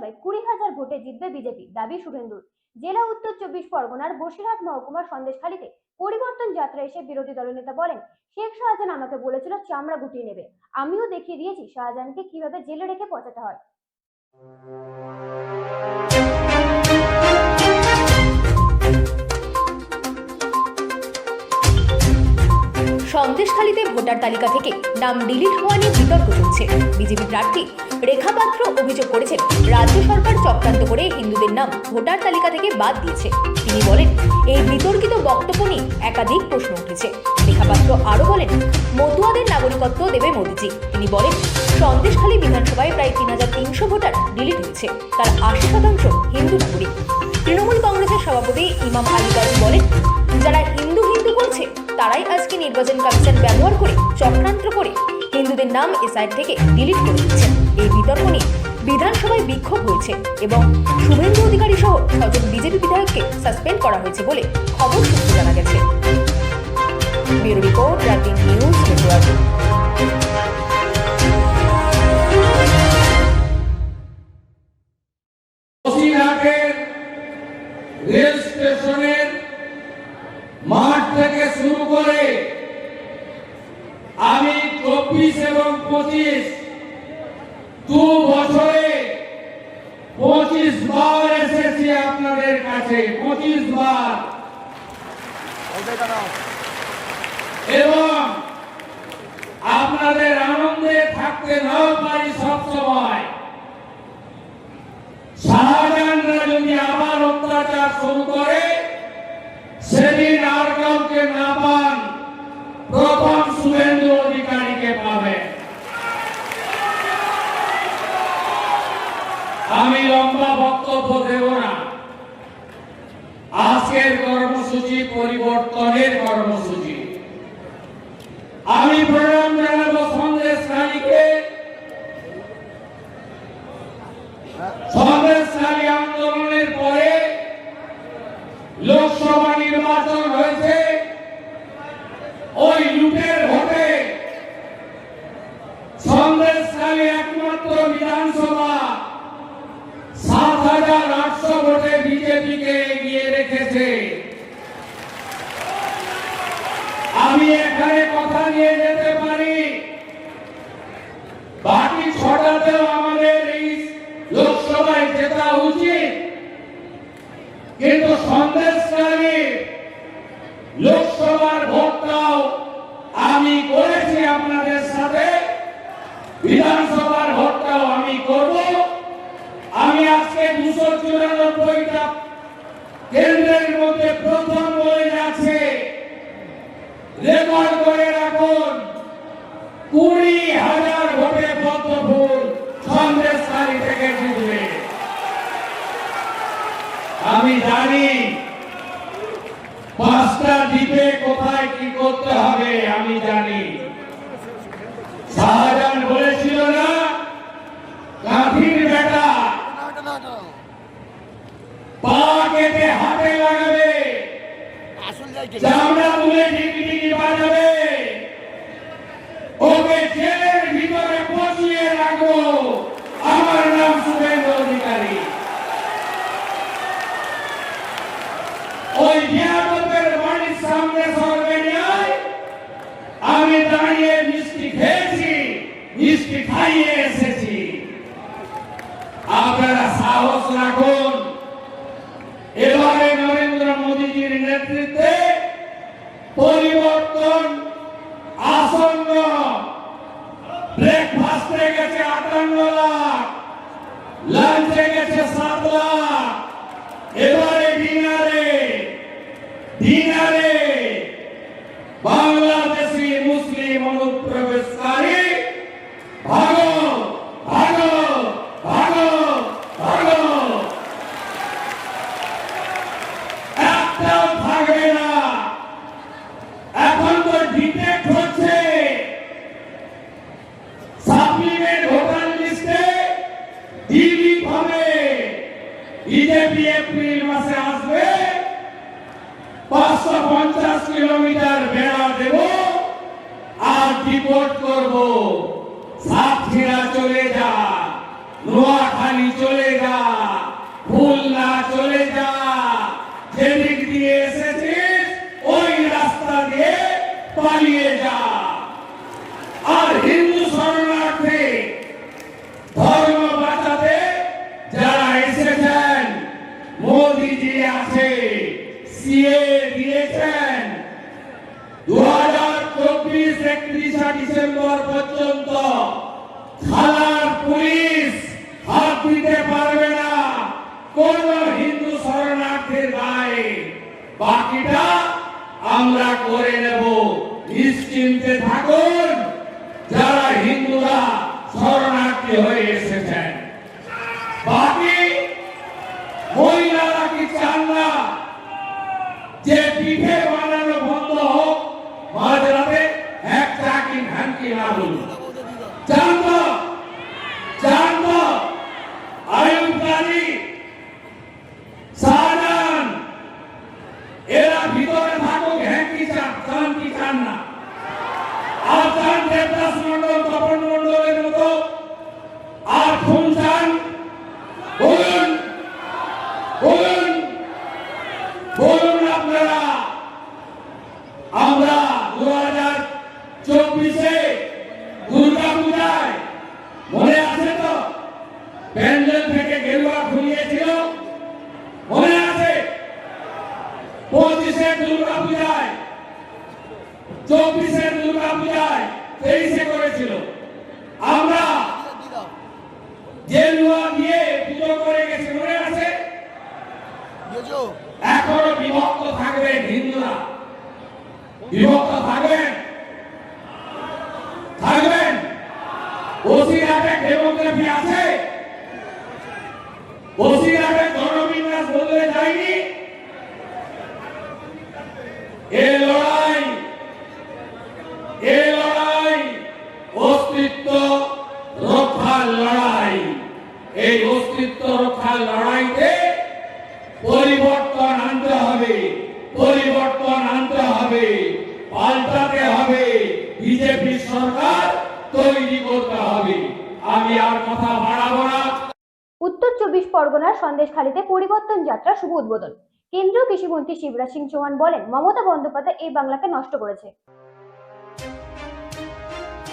বিধানসভায় 20,000 ভোটে জিতবে বিজেপি, দাবি শুভেন্দুর। জেলা উত্তর 24 পরগনার বসিরহাট মহকুমার সন্দেশখালীতে পরিবর্তন যাত্রা এসে বিরোধী দলনেতা বলেন, শেখ শাহজাহান আমাকে বলেছিল চামড়া গুটিয়ে নেবে, আমিও দেখিয়ে দিয়েছি শাহজাহানকে কিভাবে জেলে রেখে পচাতে হয়। সন্দেশখালীতে ভোটার তালিকা থেকে নাম ডিলিট হওয়া নিয়ে বিতর্ক চলছে। বিজেপি প্রার্থী রেখা পাত্র অভিযোগ করেছেন, রাজ্য সরকার চক্রান্ত করে হিন্দুদের নাম ভোটার তালিকা থেকে বাদ দিয়েছে। তিনি বলেন, এই বিতর্কিত বক্তব্য নিয়ে একাধিক প্রশ্ন উঠেছে। রেখা পাত্র আরও বলেন, মতুয়াদের নাগরিকত্ব দেবে মোদিজি। তিনি বলেন, সন্দেশখালী বিধানসভায় প্রায় 3,300 ভোটার ডিলিট হয়েছে, তার 80% হিন্দু নাগরিক। তৃণমূল কংগ্রেসের সভাপতি ইমাম আলী গাজী বলেন, যারা হিন্দু করছে তারাই আজকে নির্বাচন কমিশন ব্যবহার করে চক্রান্ত করে হিন্দুদের নাম এসআই থেকে ডিলিট করে দিচ্ছেন। এই বিতর্ক নিয়ে বিধানসভায় বিক্ষোভ হয়েছে এবং শুভেন্দু অধিকারী সহ 6 জন বিজেপি বিধায়ককে সাসপেন্ড করা হয়েছে বলে খবর সূত্রে জানা গেছে। ব্যুরো রিপোর্ট, রাজনীতি নিউজ নেটওয়ার্ক। রেল স্টেশনের মাঠ থেকে শুরু করে আমি 24 এবং 25 দু বছরে 25 বার এসেছি আপনাদের কাছে, 25 বার, এবং আপনাদের আনন্দে থাকতে নাও পারি সবসময়। শাহজাহানরা যদি আবার অত্যাচার শুরু করে, সেদিন আর কাউকে না পান, প্রথম শুভেন্দু অধিকারীকে পাবে। আমি লম্বা বক্তব্য দেব না। আজকের কর্মসূচি পরিবর্তনের কর্মসূচি। আমি প্রণাম জানাবো সন্দেশখালীকে। সন্দেশখালী আন্দোলনের পরে লোকসভা নির্বাচন হয়েছে। ওই লুটের ভোটে সন্দেশখালী একমাত্র বিধানসভা 7,800 ভোটে বিজেপিকে এগিয়ে রেখেছে। আমি এখানে কথা নিয়ে যেতে পারি, বাকি 6টাতেও আমাদের এই লোকসভায় জেতা উচিত, কিন্তু সন্দেশখালী লোকসভার ভোটটাও আমি করেছি আপনাদের সাথে, বিধানসভার ভোটটাও আমি করব। আমি আজকে 294টা কেন্দ্রের মধ্যে প্রথম বলে যাচ্ছে, রেকর্ড করে রাখুন, 20,000 ভোটে পদ্মফুল সন্দেশখালী থেকে জিতবে। আমি জানি 5টা দ্বীপে কোথায় কি করতে হবে, আমি জানি। শাহজাহান বলেছিল না, কাঠির বেটা পা কেটে হাতে লাগাবে, চামড়া তুলে টিকটিকি বাজাবে, ওকে জেলের ভিতরে পচিয়ে রাখবো। আমার নাম শুভেন্দু অধিকারী। ওই বিয়াদবের বাড়ির সামনে সরবেনিয়ায় আমি দাঁড়িয়ে মিষ্টি খেয়েছি, মিষ্টি খাইয়ে এসেছি। আপনারা সাহস রাখুন। এবারে নরেন্দ্র মোদীজির নেতৃত্বে পরিবর্তন আসন্ন। ব্রেকফাস্টে গেছে 58 লাখ, লাঞ্চে গেছে 7 লাখ, এবারে ডিনারে বাংলাদেশি মুসলিম অনুপ্রবেশকারী ভাগো ভাগো ভাগো ভাগো, একটাও থাকবে না। এখন তো ডিটেক্ট হচ্ছে, সাপ্লিমেন্ট ভোটার লিস্টে ডিলিট হবে। বিজেপি এপ্রিল মাসে আসবে, 550 কিলোমিটার বেড়া দেব আর ডিপোর্ট করব। সাতক্ষীরা চলে যা, নোয়াখালী খালি চলে যা, ভুল না চলে যা, যেদিক দিয়ে এসেছিস ওই রাস্তা দিয়ে পালিয়ে যা। আর হিন্দু শরণার্থী ধর্ম বাঁচাতে যারা এসেছেন, মোদিজি আছে, সিএ দিয়েছেন, 2024 31 ডিসেম্বর পর্যন্ত থানার পুলিশ হাত দিতে পারবে না কোন হিন্দু শরণার্থীর গায়ে। বাকিটা আমরা করে নেব, নিশ্চিন্তে থাকুন যারা হিন্দুরা শরণার্থী হয়ে এসেছেন। বাকি মহিলারা কি চান না যে পিঠে বানানো বন্ধ হোক, মাঝরাতে এক চাকি ভাঙকি না বলুন? জানতো আয়ুব গাজী, শাহজাহান এরা ভিতরে থাকুক, হ্যাঙ্কি চান কি চান না? আর চান দেবদাস মন্ডল, তপন মন্ডলের মতো আর খুন চান? বলুন বলুন বলুন আপনারা। আমরা 2024-এ দুর্গা পূজায় মনে আছে তো, প্যান্ডেল থেকে গেরুয়া খুলিয়েছিল, মনে আছে? 25-এর দুর্গা পূজায়, 24-এর দুর্গা পূজায়, 23-এ করেছিল। আমরা গেরুয়া দিয়ে পুজো করে গেছি, মনে আছে? এখনো বিভক্ত থাকবেন হিন্দুরা, বিভক্ত থাকবেন। বসিরহাটে ডেমোগ্রাফি আছে, বসিরহাটে জনবিন্যাস বদলে যায়নি। এই লড়াই অস্তিত্ব রক্ষার লড়াই। এই অস্তিত্ব রক্ষার লড়াইতে পরিবর্তন আনতে হবে, পাল্টাতে হবে, বিজেপি সরকার তৈরি করতে হবে। আমি আর কথা বাড়াবো না। উত্তর 24 পরগনার সন্দেশখালীতে পরিবর্তন যাত্রা শুভ উদ্বোধন। কেন্দ্রীয় কৃষিমন্ত্রী শিবরাজ সিং চৌহান বলেন, মমতা বন্দ্যোপাধ্যায় এই বাংলাকে নষ্ট করেছে।